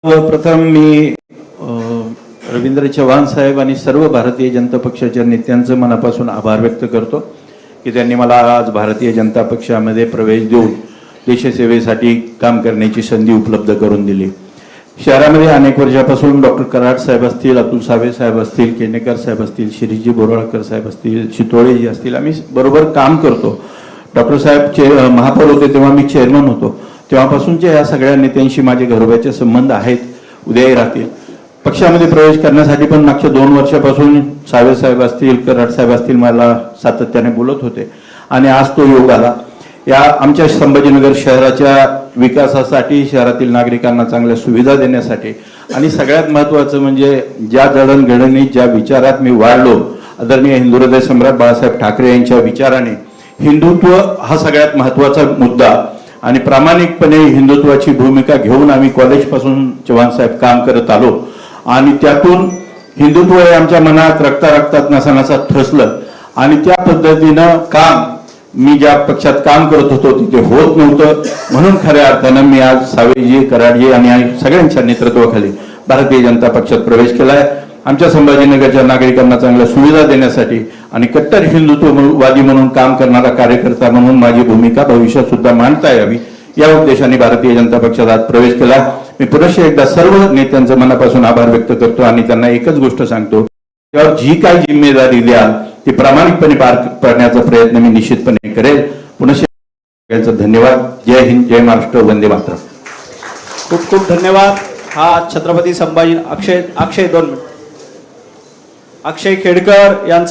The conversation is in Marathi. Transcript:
प्रथम मी रवींद्र चव्हाण साहेब आणि सर्व भारतीय जनता पक्षाच्या नेत्यांचं मनापासून आभार व्यक्त करतो की त्यांनी मला आज भारतीय जनता पक्षामध्ये प्रवेश देऊन देशसेवेसाठी काम करण्याची संधी उपलब्ध करून दिली। शहरामध्ये अनेक वर्षापासून डॉक्टर कराड साहेब असतील, अतुल सावे साहेब असतील, केनेकर साहेब असतील, शिरीजी बोराळकर साहेब असतील, चितोळेजी असतील, आम्ही बरोबर काम करतो। डॉक्टर साहेब महापौर होते तेव्हा मी चेअरमन होतो, तेव्हापासूनचे या सगळ्या नेत्यांशी माझे घरोब्याचे संबंध आहेत, उद्याही राहतील। पक्षामध्ये प्रवेश करण्यासाठी पण मागच्या 2 वर्षापासून सावे साहेब असतील, कराड साहेब असतील मला सातत्याने बोलत होते आणि आज तो योग आला। या आमच्या संभाजीनगर शहराच्या विकासासाठी, शहरातील नागरिकांना चांगल्या सुविधा देण्यासाठी आणि सगळ्यात महत्त्वाचं म्हणजे ज्या जडणघडणीत ज्या विचारात मी वाढलो, आदरणीय हिंदुहृदय सम्राट बाळासाहेब ठाकरे यांच्या विचाराने हिंदुत्व हा सगळ्यात महत्त्वाचा मुद्दा आणि प्रामाणिकपणे हिंदुत्वाची भूमिका घेऊन आम्ही कॉलेजपासून चव्हाण साहेब काम करत आलो आणि त्यातून हिंदुत्व हे आमच्या मनात रक्तात नसानसा ठसलं आणि त्या पद्धतीनं काम मी ज्या पक्षात काम करत होतो तिथे होत नव्हतं, म्हणून खऱ्या अर्थानं मी आज सावेजी, कराडजी आणि सगळ्यांच्या नेतृत्वाखाली भारतीय जनता पक्षात प्रवेश केलाय। आमच्या संभाजीनगरच्या नागरिकांना चांगल्या सुविधा देण्यासाठी आणि कट्टर हिंदुत्ववादी म्हणून काम करणारा कार्यकर्ता म्हणून माझी भूमिका भविष्यात सुद्धा मांडता यावी या उद्देशाने भारतीय जनता पक्षात आज प्रवेश केला। मी पुन्हा एकदा सर्व नेत्यांचं मनापासून आभार व्यक्त करतो आणि त्यांना एकच गोष्ट सांगतो, त्यावर जी काही जिम्मेदारी द्याल ती प्रामाणिकपणे पार पाडण्याचा प्रयत्न मी निश्चितपणे करेल। पुन्हा धन्यवाद। जय हिंद, जय महाराष्ट्र, वंदे मातरम। खूप खूप धन्यवाद। हा छत्रपती संभाजी अक्षय खेडकर यांचा